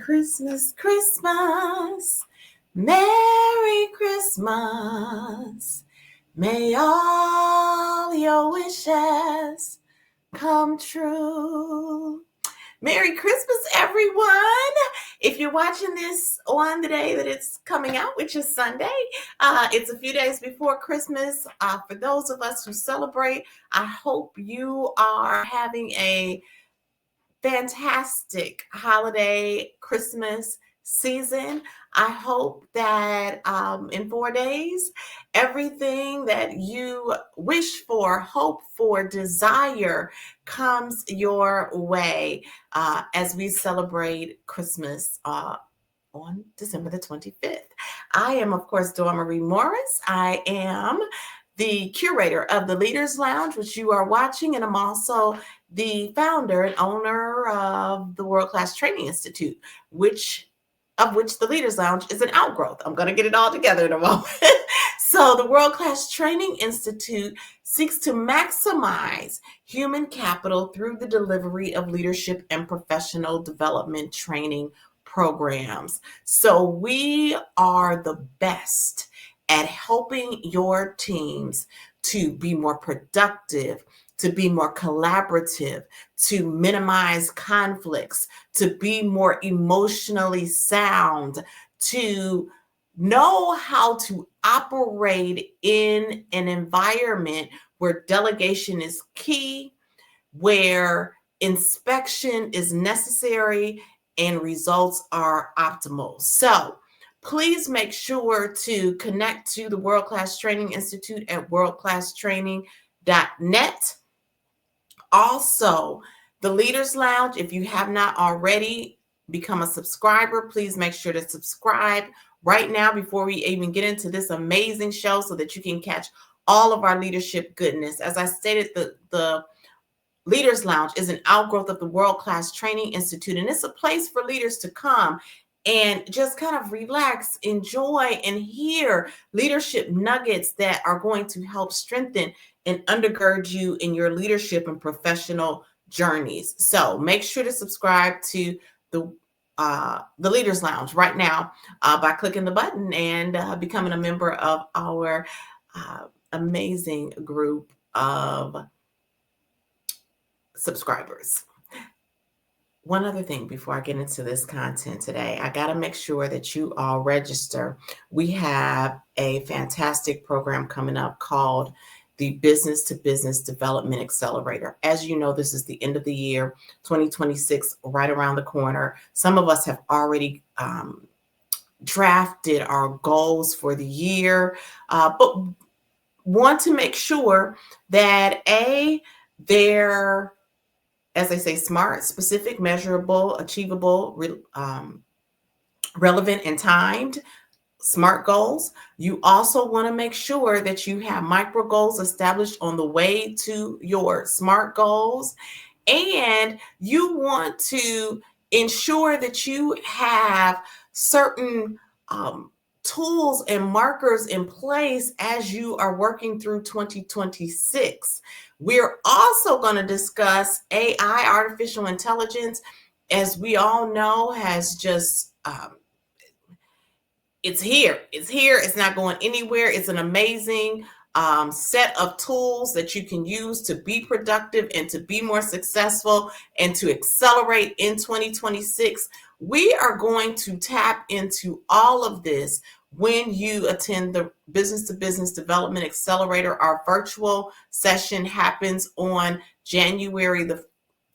Christmas, Christmas, Merry Christmas. May all your wishes come true. Merry Christmas, everyone. If you're watching this on the day that it's coming out, which is Sunday, it's a few days before Christmas. For those of us who celebrate, I hope you are having a fantastic holiday Christmas season. I hope that in 4 days, everything that you wish for, hope for, desire comes your way as we celebrate Christmas on December the 25th. I am, of course, Dora Marie Morris. I am the curator of the Leaders Lounge, which you are watching, and I'm also the founder and owner of the World Class Training Institute, which the Leaders Lounge is an outgrowth. I'm going to get it all together in a moment. So the World Class Training Institute seeks to maximize human capital through the delivery of leadership and professional development training programs. So we are the best at helping your teams to be more productive, to be more collaborative, to minimize conflicts, to be more emotionally sound, to know how to operate in an environment where delegation is key, where inspection is necessary, and results are optimal. So please make sure to connect to the World Class Training Institute at worldclasstraining.net. Also, the Leaders Lounge, if you have not already become a subscriber, please make sure to subscribe right now before we even get into this amazing show so that you can catch all of our leadership goodness. As I stated, the Leaders Lounge is an outgrowth of the World Class Training Institute, and it's a place for leaders to come and just kind of relax, enjoy, and hear leadership nuggets that are going to help strengthen and undergird you in your leadership and professional journeys. So make sure to subscribe to the Leaders Lounge right now by clicking the button and becoming a member of our amazing group of subscribers. One other thing before I get into this content today, I got to make sure that you all register. We have a fantastic program coming up called the Business to Business Development Accelerator. As you know, this is the end of the year, 2026, right around the corner. Some of us have already drafted our goals for the year, but want to make sure that they're, as I say, smart, specific, measurable, achievable, relevant, and timed, SMART goals. You also want to make sure that you have micro goals established on the way to your SMART goals. And you want to ensure that you have certain tools and markers in place as you are working through 2026. We're also going to discuss AI, artificial intelligence, as we all know, has just, it's here. It's not going anywhere. It's an amazing set of tools that you can use to be productive and to be more successful and to accelerate in 2026. We are going to tap into all of this when you attend the Business to Business Development Accelerator. Our virtual session happens on January the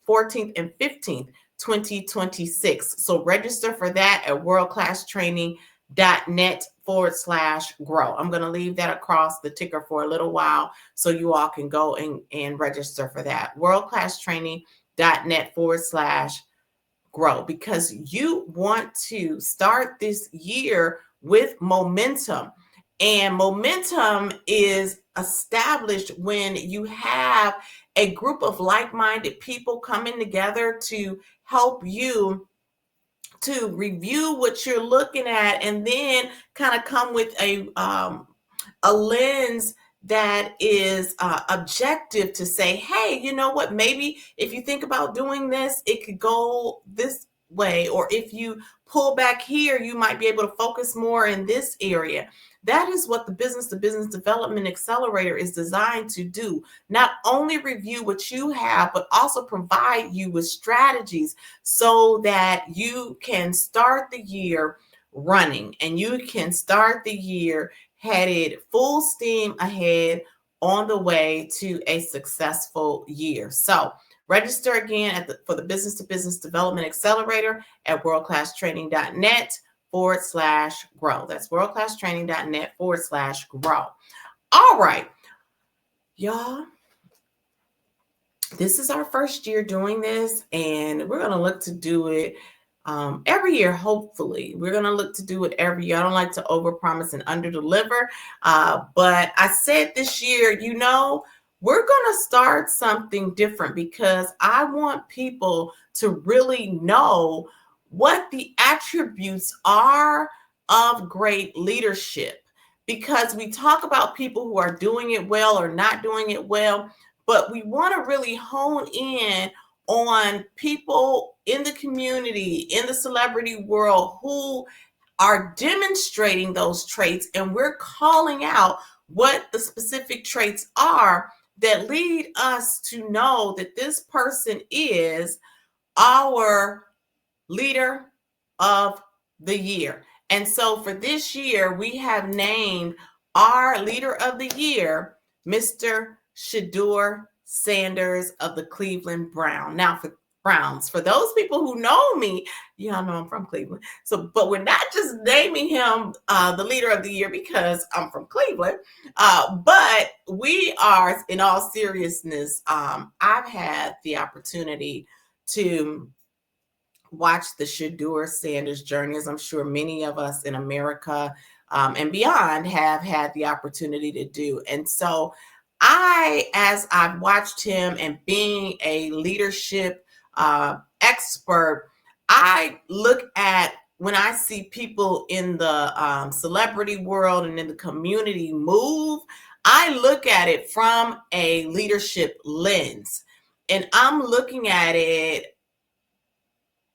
14th and 15th, 2026. So register for that at worldclasstraining.net/grow. I'm going to leave that across the ticker for a little while so you all can go and register for that. worldclasstraining.net/grow, because you want to start this year with momentum. And momentum is established when you have a group of like-minded people coming together to help you to review what you're looking at, and then kind of come with a lens that is objective to say, hey, you know what, maybe if you think about doing this, it could go this way. Or if you pull back here, you might be able to focus more in this area. That is what the business to business development accelerator is designed to do. Not only review what you have, but also provide you with strategies so that you can start the year running and you can start the year headed full steam ahead on the way to a successful year. So register again for the Business to Business Development Accelerator at worldclasstraining.net/grow. That's worldclasstraining.net/grow. All right, y'all. This is our first year doing this, and we're going to look to do it every year, hopefully. We're going to look to do it every year. I don't like to overpromise and underdeliver, but I said this year, we're going to start something different because I want people to really know what the attributes are of great leadership. Because we talk about people who are doing it well or not doing it well, but we want to really hone in on people in the community, in the celebrity world who are demonstrating those traits, and we're calling out what the specific traits are that lead us to know that this person is our leader of the year. And so for this year, we have named our leader of the year, Mr. Shedeur Sanders of the Cleveland Browns. Now, for those people who know me, y'all know I'm from Cleveland. But we're not just naming him the leader of the year because I'm from Cleveland, but we are, in all seriousness, I've had the opportunity to watch the Shedeur Sanders journey, as I'm sure many of us in America and beyond have had the opportunity to do. And so as I've watched him and being a leadership expert, I look at when I see people in the celebrity world and in the community move, I look at it from a leadership lens. And I'm looking at it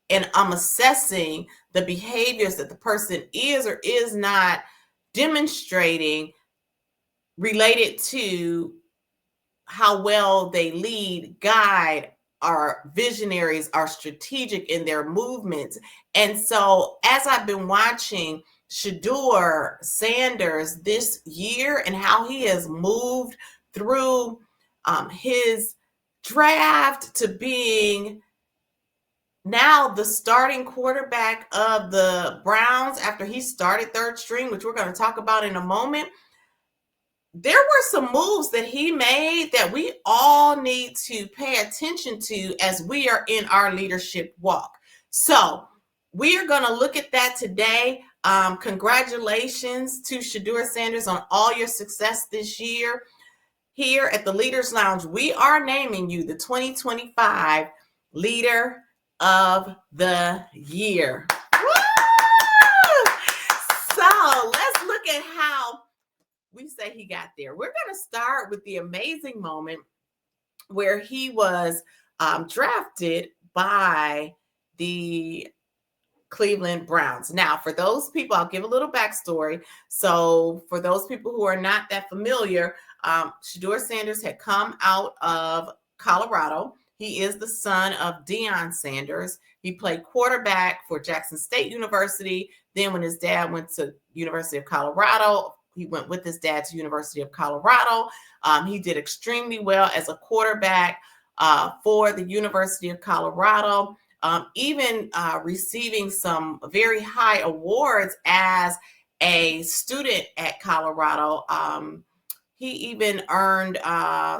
and I'm assessing the behaviors that the person is or is not demonstrating related to how well they lead, guide, are visionaries, are strategic in their movements. And so as I've been watching Shedeur Sanders this year and how he has moved through his draft to being now the starting quarterback of the Browns after he started third string, which we're going to talk about in a moment, there were some moves that he made that we all need to pay attention to as we are in our leadership walk. So we are going to look at that today. Congratulations to Shedeur Sanders on all your success this year. Here at the Leaders Lounge, we are naming you the 2025 Leader of the Year. Woo! So let's look at how we say he got there. We're going to start with the amazing moment where he was drafted by the Cleveland Browns. Now, for those people, I'll give a little backstory. So for those people who are not that familiar, Shedeur Sanders had come out of Colorado. He is the son of Deion Sanders. He played quarterback for Jackson State University. Then when his dad went to University of Colorado, he went with his dad to University of Colorado. He did extremely well as a quarterback for the University of Colorado, even receiving some very high awards as a student at Colorado. He even earned,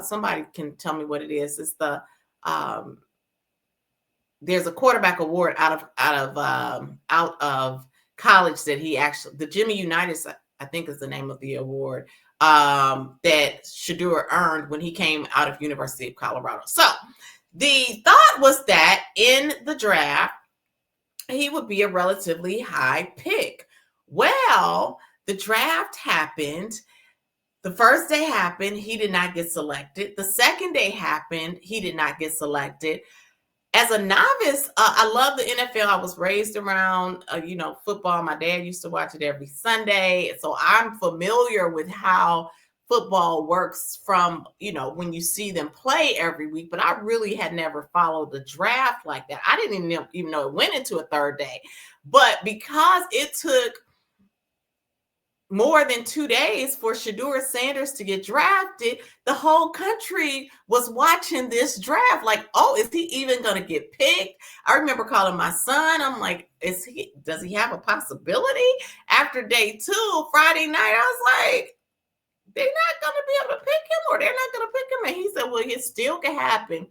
somebody can tell me what it is. It's the there's a quarterback award out of college that he actually, the Jimmy Unitas, I think is the name of the award, that Shedeur earned when he came out of University of Colorado. So the thought was that in the draft, he would be a relatively high pick. Well, the draft happened. The first day happened. He did not get selected. The second day happened. He did not get selected. as a novice, I love the NFL. I was raised around, football. My dad used to watch it every Sunday. So I'm familiar with how football works from, when you see them play every week. But I really had never followed the draft like that. I didn't even know it went into a third day. But because it took more than 2 days for Shedeur Sanders to get drafted, the whole country was watching this draft. Like, oh, is he even going to get picked? I remember calling my son. I'm like, does he have a possibility? After day 2, Friday night, I was like, they're not going to be able to pick him, or they're not going to pick him. And he said, well, it still can happen.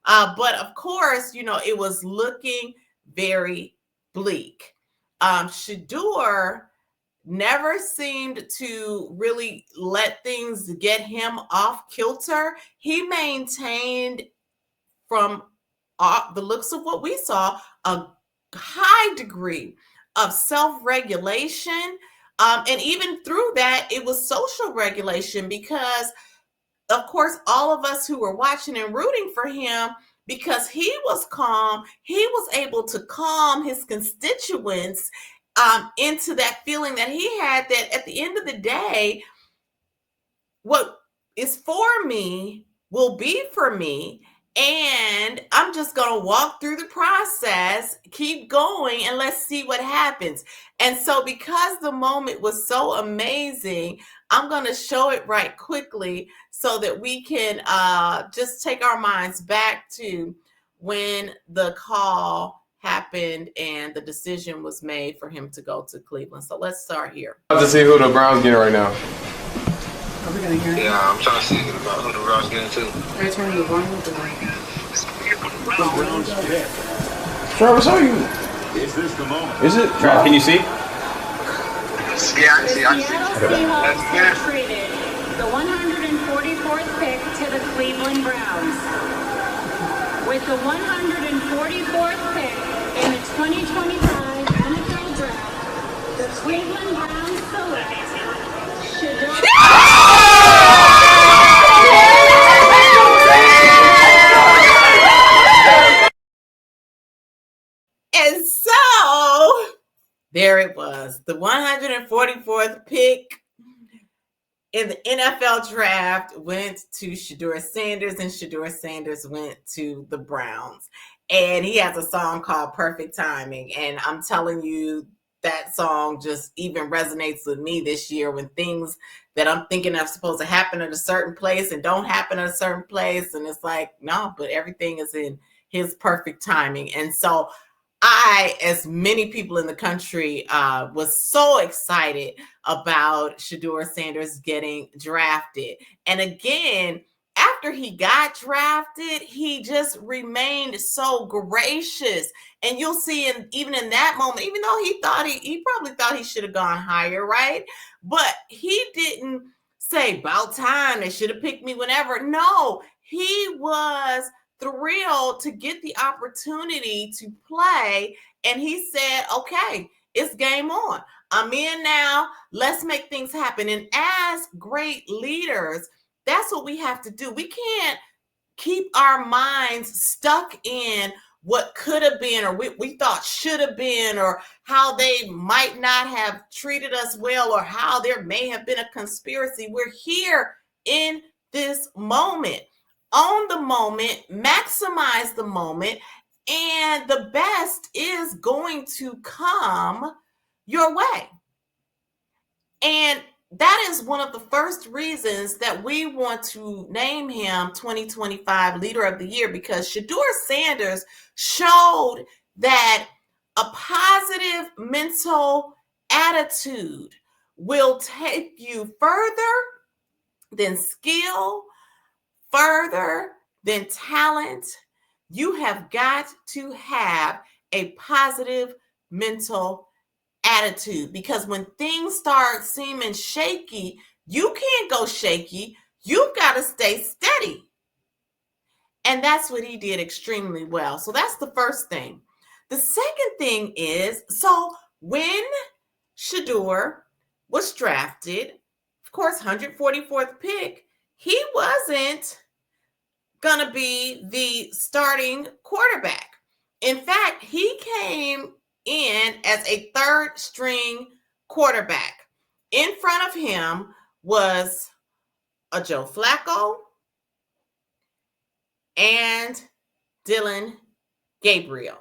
But of course, it was looking very bleak. Shedeur never seemed to really let things get him off kilter. He maintained, from the looks of what we saw, a high degree of self-regulation. And even through that, it was social regulation, because, of course, all of us who were watching and rooting for him, because he was calm, he was able to calm his constituents into that feeling that he had, that at the end of the day, what is for me will be for me. And I'm just going to walk through the process, keep going, and let's see what happens. And so, because the moment was so amazing, I'm going to show it right quickly so that we can just take our minds back to when the call happened and the decision was made for him to go to Cleveland. So let's start here. To see who the Browns getting right now. Are we gonna hear it? Yeah, I'm trying to see about who the Browns getting to. Are you turning the volume up or not? Travis, how are you? Is this the moment? Is it? Travis, can you see? Yeah, I can see. The Seattle Seahawks have traded the 144th pick to the Cleveland Browns. With the 144th pick in the 2025 NFL Draft, the Cleveland Browns select Shedeur. And so there it was, the 144th pick in the NFL draft went to Shedeur Sanders, and Shedeur Sanders went to the Browns. And he has a song called Perfect Timing. And I'm telling you, that song just even resonates with me this year, when things that I'm thinking are supposed to happen at a certain place and don't happen at a certain place. And it's like, no, but everything is in his perfect timing. And so I, as many people in the country, was so excited about Shedeur Sanders getting drafted. And again, after he got drafted, he just remained so gracious. And you'll see, even in that moment, even though he probably thought he should have gone higher, right? But he didn't say, about time, they should have picked me whenever. No, he was thrilled to get the opportunity to play. And he said, okay, it's game on. I'm in now. Let's make things happen. And as great leaders, that's what we have to do. We can't keep our minds stuck in what could have been, or we thought should have been, or how they might not have treated us well, or how there may have been a conspiracy. We're here in this moment. Own the moment, maximize the moment, and the best is going to come your way. And that is one of the first reasons that we want to name him 2025 Leader of the Year, because Shedeur Sanders showed that a positive mental attitude will take you further than skill, further than talent. You have got to have a positive mental attitude, because when things start seeming shaky, you can't go shaky. You've got to stay steady. And that's what he did extremely well. So that's the first thing. The second thing is, so when Shedeur was drafted, of course, 144th pick, he wasn't going to be the starting quarterback. In fact, he came in as a third string quarterback. In front of him was a Joe Flacco and Dylan Gabriel.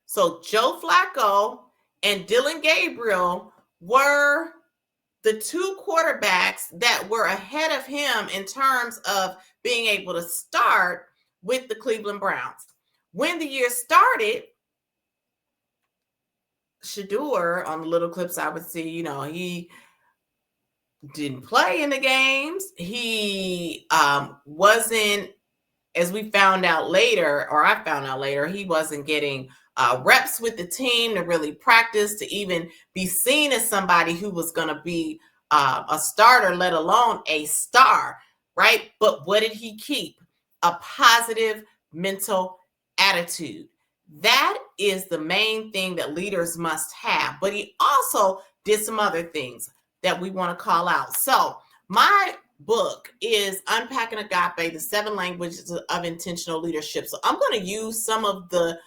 So Joe Flacco and Dylan Gabriel were the two quarterbacks that were ahead of him in terms of being able to start with the Cleveland Browns. When the year started, Shedeur, on the little clips I would see, he didn't play in the games. He wasn't, as we found out later, or I found out later, he wasn't getting reps with the team to really practice, to even be seen as somebody who was going to be a starter, let alone a star, right? But what did he keep? A positive mental attitude. That is the main thing that leaders must have. But he also did some other things that we want to call out. So my book is Unpacking Agape, the 7 Languages of Intentional Leadership. So I'm going to use some of the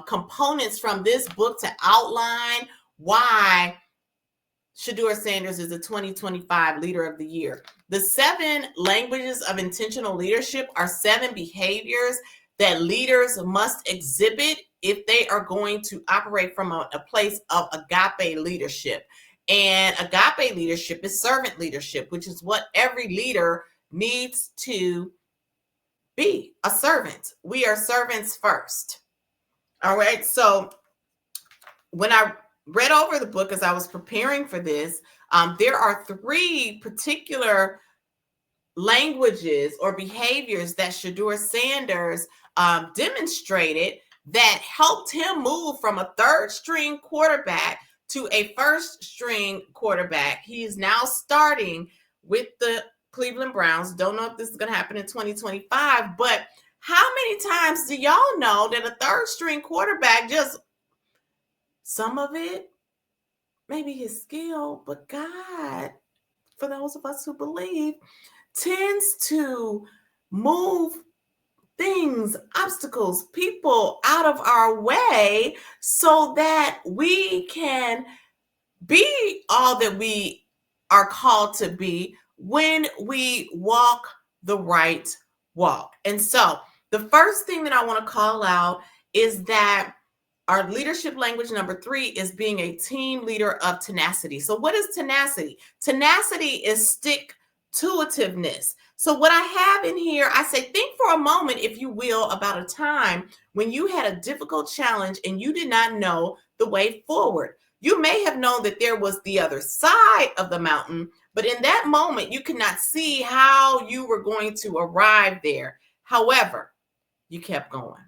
components from this book to outline why Shedeur Sanders is the 2025 Leader of the Year. The 7 Languages of Intentional Leadership are 7 behaviors that leaders must exhibit if they are going to operate from a place of agape leadership. And agape leadership is servant leadership, which is what every leader needs to be, a servant. We are servants first. All right. So when I read over the book as I was preparing for this, there are 3 particular languages or behaviors that Shedeur Sanders demonstrated that helped him move from a third string quarterback to a first string quarterback. He is now starting with the Cleveland Browns. Don't know if this is going to happen in 2025, but how many times do y'all know that a third string quarterback, just some of it, maybe his skill, but God, for those of us who believe, tends to move things, obstacles, people out of our way so that we can be all that we are called to be when we walk the right walk. And so the first thing that I want to call out is that our leadership language number 3 is being a team leader of tenacity. So what is tenacity? Tenacity is stick-to-itiveness. So what I have in here, I say, think for a moment, if you will, about a time when you had a difficult challenge and you did not know the way forward. You may have known that there was the other side of the mountain, but in that moment, you could not see how you were going to arrive there. However, you kept going.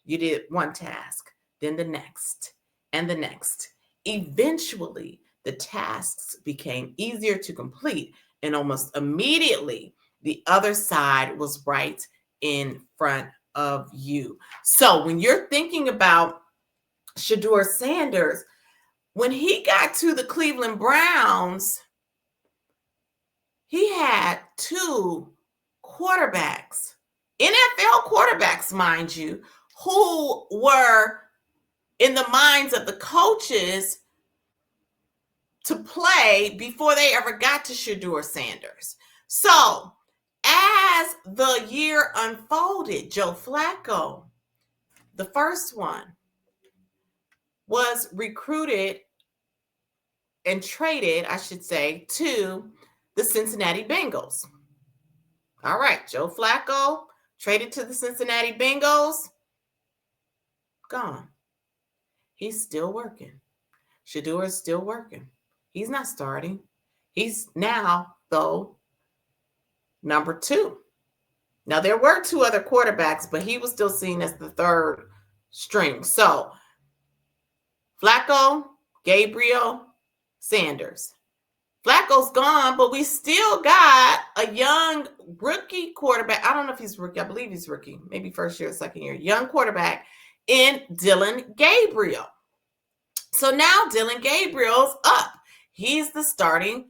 You did one task, then the next, and the next. Eventually, the tasks became easier to complete, and almost immediately, the other side was right in front of you. So when you're thinking about Shedeur Sanders, when he got to the Cleveland Browns, he had 2 quarterbacks, NFL quarterbacks, mind you, who were in the minds of the coaches to play before they ever got to Shedeur Sanders. So as the year unfolded, Joe Flacco, the first one, was recruited and traded, I should say, to the Cincinnati Bengals. All right, Joe Flacco traded to the Cincinnati Bengals. Gone. He's still working. Shedeur is still working. He's not starting. He's now, though, number 2. Now, there were 2 other quarterbacks, but he was still seen as the third string. So, Flacco, Gabriel, Sanders. Flacco's gone, but we still got a young rookie quarterback. I don't know if he's rookie. I believe he's rookie. Maybe first year, second year. Young quarterback in Dylan Gabriel. So now Dylan Gabriel's up. He's the starting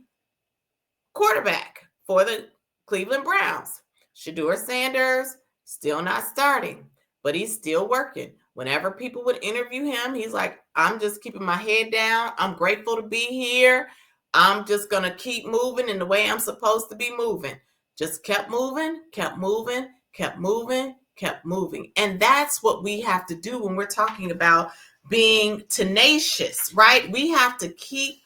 quarterback for the Cleveland Browns. Shedeur Sanders, still not starting, but he's still working. Whenever people would interview him, he's like, I'm just keeping my head down. I'm grateful to be here. I'm just going to keep moving in the way I'm supposed to be moving. Just kept moving, kept moving, kept moving, kept moving. And that's what we have to do when we're talking about being tenacious, right? We have to keep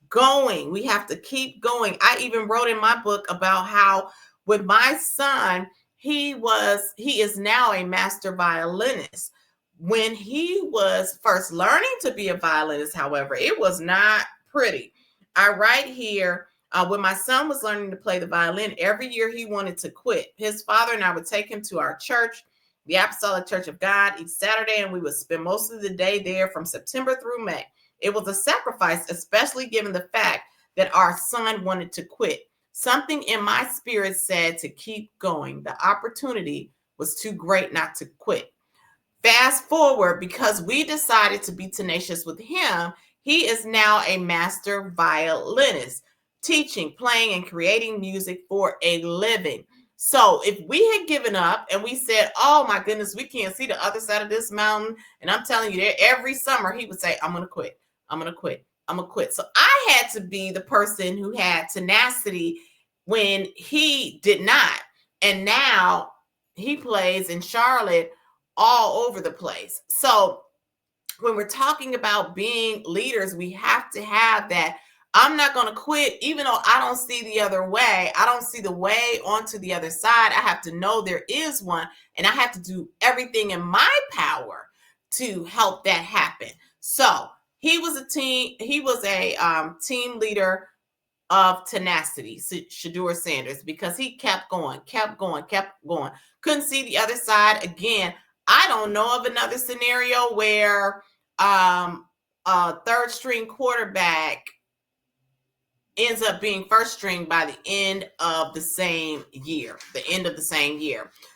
going. We have to keep going. I even wrote in my book about how with my son, he is now a master violinist. When he was first learning to be a violinist, however, it was not pretty. I write here, when my son was learning to play the violin, every year he wanted to quit. His father and I would take him to our church, the Apostolic Church of God, each Saturday, and we would spend most of the day there from September through May. It was a sacrifice, especially given the fact that our son wanted to quit. Something in my spirit said to keep going. The opportunity was too great not to quit. Fast forward, because we decided to be tenacious with him, he is now a master violinist, teaching, playing, and creating music for a living. So if we had given up and we said, oh my goodness, we can't see the other side of this mountain, and I'm telling you, every summer he would say, I'm going to quit. I'm going to quit. I'm going to quit. So I had to be the person who had tenacity when he did not. And now he plays in Charlotte all over the place. So when we're talking about being leaders, we have to have that. I'm not going to quit, even though I don't see the other way. I don't see the way onto the other side. I have to know there is one, and I have to do everything in my power to help that happen. So he was a team leader of tenacity, Shedeur Sanders, because he kept going. Couldn't see the other side. Again, I don't know of another scenario where a third string quarterback ends up being first string by the end of the same year.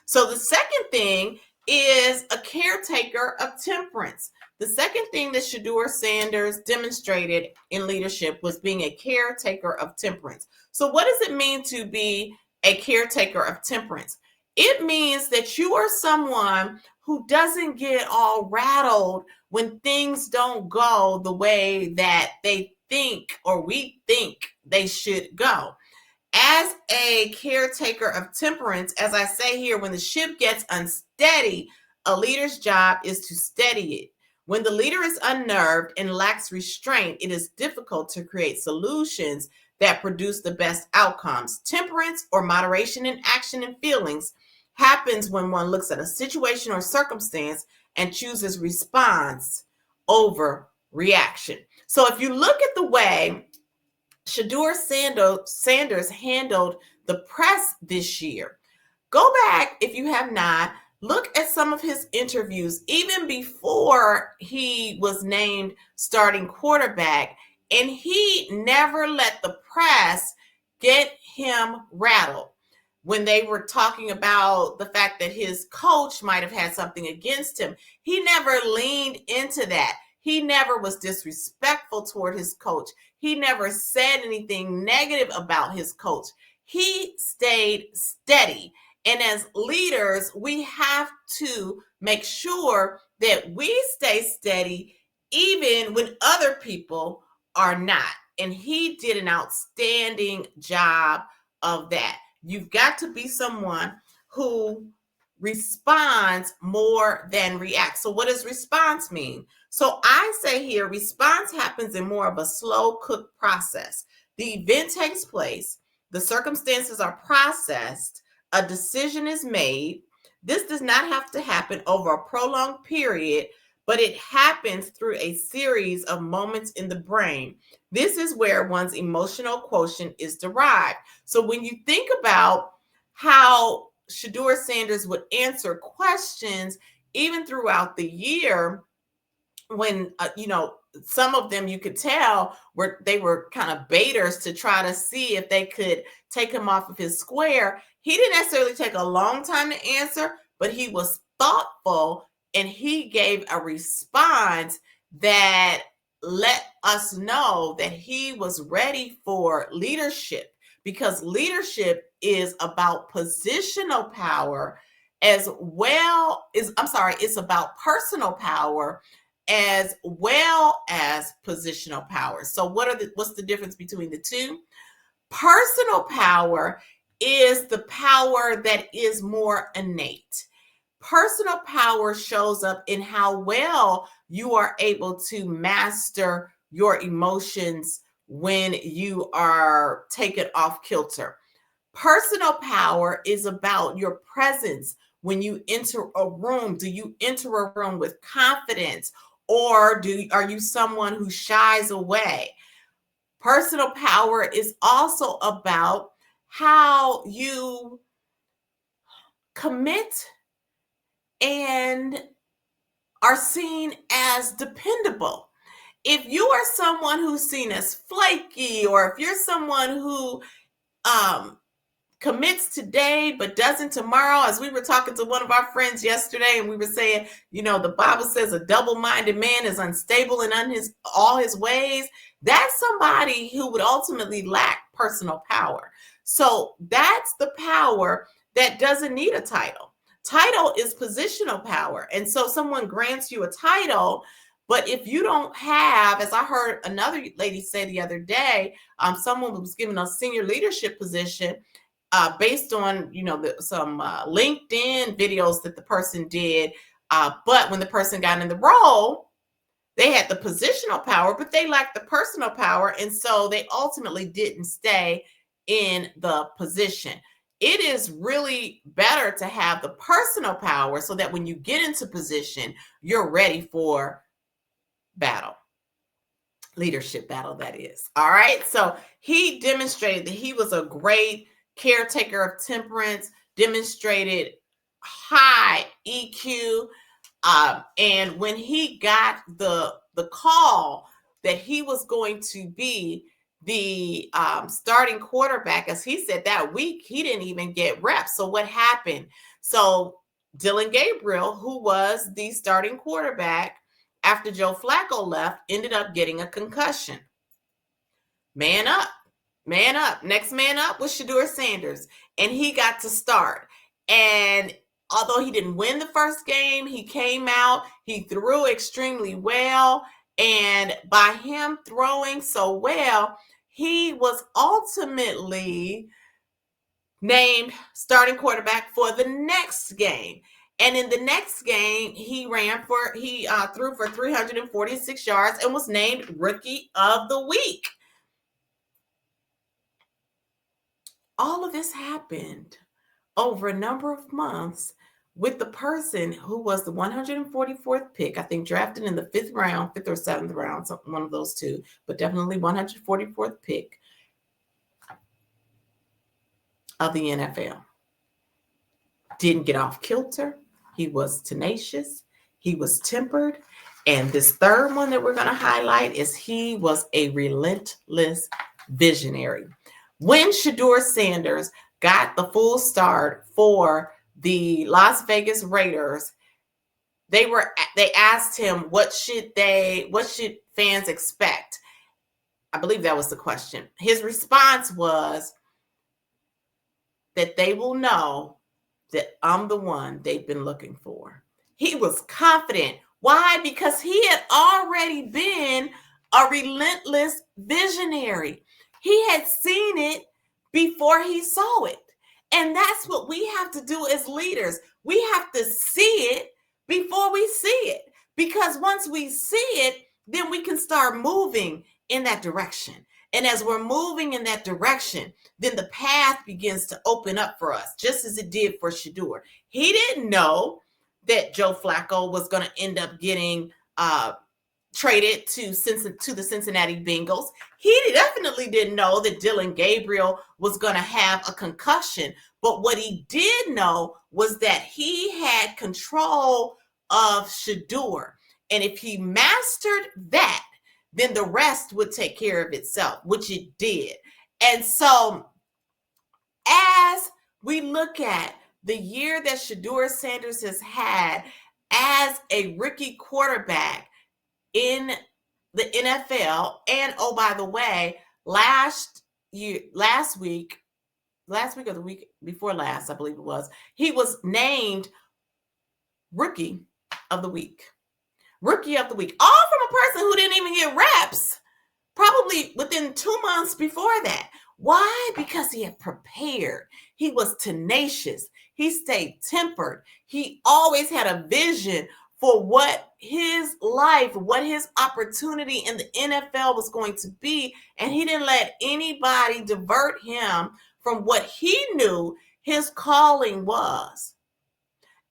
So the second thing is a caretaker of temperance. The second thing that Shedeur Sanders demonstrated in leadership was being a caretaker of temperance. So what does it mean to be a caretaker of temperance? It means that you are someone who doesn't get all rattled when things don't go the way that they think or we think they should go. As a caretaker of temperance, as I say here, when the ship gets unsteady, a leader's job is to steady it. When the leader is unnerved and lacks restraint, it is difficult to create solutions that produce the best outcomes. Temperance, or moderation in action and feelings, happens when one looks at a situation or circumstance and chooses response over reaction. So if you look at the way Shedeur Sanders handled the press this year, go back if you have not. Look at some of his interviews, even before he was named starting quarterback, and he never let the press get him rattled. When they were talking about the fact that his coach might have had something against him, he never leaned into that. He never was disrespectful toward his coach. He never said anything negative about his coach. He stayed steady. And as leaders, we have to make sure that we stay steady even when other people are not. And he did an outstanding job of that. You've got to be someone who responds more than reacts. So what does response mean? So I say here, response happens in more of a slow cook process. The event takes place, the circumstances are processed, a decision is made. This does not have to happen over a prolonged period, but it happens through a series of moments in the brain. This is where one's emotional quotient is derived. So when you think about how Shedeur Sanders would answer questions, even throughout the year, when, some of them you could tell they were kind of baiters to try to see if they could take him off of his square. He didn't necessarily take a long time to answer, but he was thoughtful and he gave a response that let us know that he was ready for leadership, because leadership is about positional power as well as, it's about personal power as well as positional power. So what's the difference between the two? Personal power is the power that is more innate. Personal power shows up in how well you are able to master your emotions when you are taken off kilter. Personal power is about your presence when you enter a room. Do you enter a room with confidence, or are you someone who shies away? Personal power is also about how you commit and are seen as dependable. If you are someone who's seen as flaky, or if you're someone who commits today but doesn't tomorrow, as we were talking to one of our friends yesterday, and we were saying, the Bible says a double-minded man is unstable in all his ways. That's somebody who would ultimately lack personal power. So that's the power that doesn't need a title. Title is positional power. And so someone grants you a title, but if you don't have, as I heard another lady say the other day, someone was given a senior leadership position based on, some LinkedIn videos that the person did. But when the person got in the role, they had the positional power, but they lacked the personal power. And so they ultimately didn't stay in the position. It is really better to have the personal power so that when you get into position, you're ready for battle. Leadership battle, that is. All right. So he demonstrated that he was a great caretaker of temperance, demonstrated high EQ. And when he got the call that he was going to be the starting quarterback, as he said, that week, he didn't even get reps. So what happened? So Dylan Gabriel, who was the starting quarterback after Joe Flacco left, ended up getting a concussion. Man up. Next man up was Shedeur Sanders, and he got to start. And although he didn't win the first game, he came out, he threw extremely well. And by him throwing so well, he was ultimately named starting quarterback for the next game. And in the next game, he threw for 346 yards and was named Rookie of the Week. All of this happened over a number of months with the person who was the 144th pick, I think drafted in the 5th or 7th round, one of those two, but definitely 144th pick of the NFL. Didn't get off kilter. He was tenacious. He was tempered. And this third one that we're going to highlight is he was a relentless visionary. When Shedeur Sanders got the full start for the Las Vegas Raiders, they asked him, what should fans expect? I believe that was the question. His response was that they will know that I'm the one they've been looking for. He was confident. Why? Because he had already been a relentless visionary. He had seen it before he saw it. And that's what we have to do as leaders. We have to see it before we see it. Because once we see it, then we can start moving in that direction. And as we're moving in that direction, then the path begins to open up for us, just as it did for Shedeur. He didn't know that Joe Flacco was going to end up getting traded to the Cincinnati Bengals. He definitely didn't know that Dylan Gabriel was going to have a concussion. But what he did know was that he had control of Shedeur. And if he mastered that, then the rest would take care of itself, which it did. And so as we look at the year that Shedeur Sanders has had as a rookie quarterback in the NFL, and oh, by the way, last week, last week or the week before last, I believe it was, he was named Rookie of the Week. Rookie of the Week. All from a person who didn't even get reps, probably within 2 months before that. Why? Because he had prepared. He was tenacious. He stayed tempered. He always had a vision for what his life, what his opportunity in the NFL was going to be. And he didn't let anybody divert him from what he knew his calling was.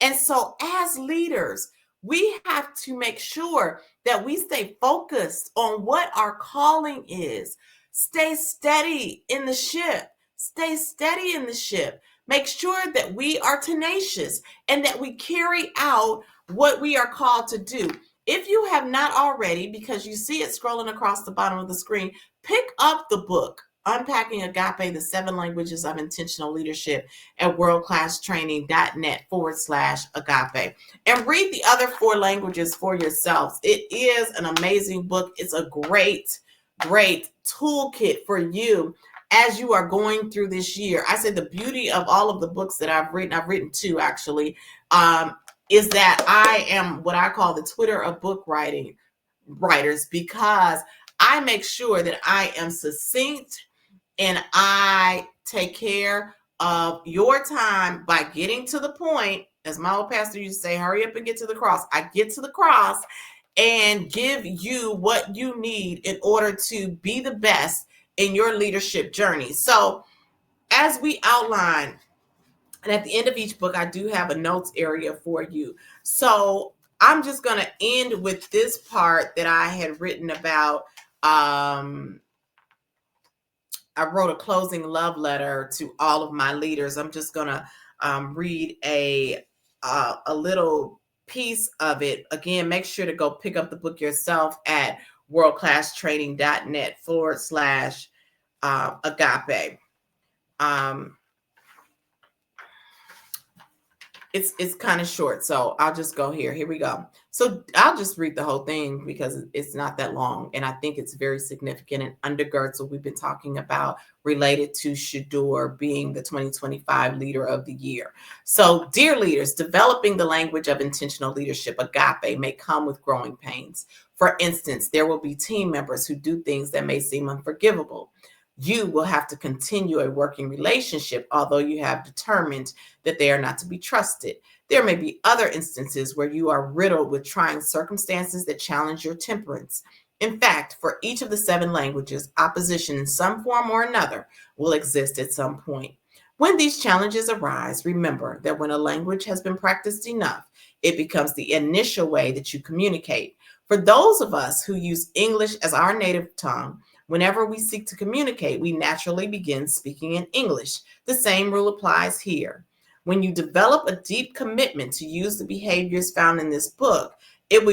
And so as leaders, we have to make sure that we stay focused on what our calling is. Stay steady in the ship. Stay steady in the ship. Make sure that we are tenacious and that we carry out what we are called to do. If you have not already, because you see it scrolling across the bottom of the screen, pick up the book, Unpacking Agape, the 7 Languages of Intentional Leadership at worldclasstraining.net/agape. And read the other 4 languages for yourselves. It is an amazing book. It's a great toolkit for you as you are going through this year. I said the beauty of all of the books that I've written 2 actually, is that I am what I call the Twitter of book writers, because I make sure that I am succinct and I take care of your time by getting to the point. As my old pastor used to say, hurry up and get to the cross. I get to the cross and give you what you need in order to be the best in your leadership journey. So as we outline, and at the end of each book, I do have a notes area for you. So I'm just going to end with this part that I had written about. I wrote a closing love letter to all of my leaders. I'm just going to read a little piece of it. Again, make sure to go pick up the book yourself at worldclasstraining.net/agape. It's kind of short, so I'll just go here. Here we go. So I'll just read the whole thing because it's not that long, and I think it's very significant and undergirds what we've been talking about related to Shedeur being the 2025 Leader of the Year. So, dear leaders, developing the language of intentional leadership, agape, may come with growing pains. For instance, there will be team members who do things that may seem unforgivable. You will have to continue a working relationship, although you have determined that they are not to be trusted. There may be other instances where you are riddled with trying circumstances that challenge your temperance. In fact, for each of the 7 languages, opposition in some form or another will exist at some point. When these challenges arise, remember that when a language has been practiced enough, it becomes the initial way that you communicate. For those of us who use English as our native tongue, whenever we seek to communicate, we naturally begin speaking in English. The same rule applies here. When you develop a deep commitment to use the behaviors found in this book, it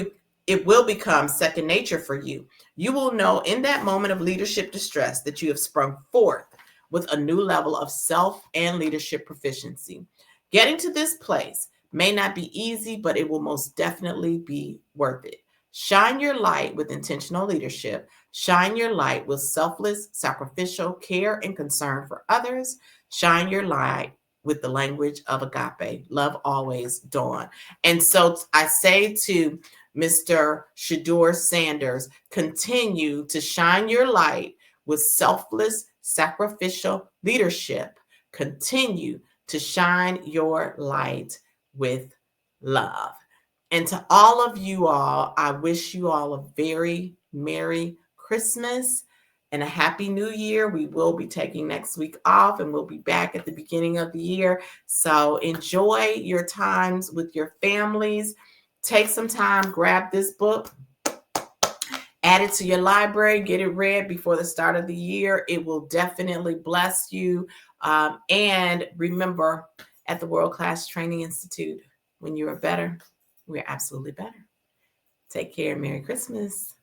will become second nature for you. You will know in that moment of leadership distress that you have sprung forth with a new level of self and leadership proficiency. Getting to this place may not be easy, but it will most definitely be worth it. Shine your light with intentional leadership. Shine your light with selfless, sacrificial care and concern for others. Shine your light with the language of agape. Love always, Dawn. And so I say to Mr. Shedeur Sanders, continue to shine your light with selfless, sacrificial leadership. Continue to shine your light with love. And to all of you all, I wish you all a very Merry Christmas and a Happy New Year. We will be taking next week off and we'll be back at the beginning of the year. So enjoy your times with your families. Take some time, grab this book, add it to your library, get it read before the start of the year. It will definitely bless you. And remember, at the World Class Training Institute, when you are better, we're absolutely better. Take care. Merry Christmas.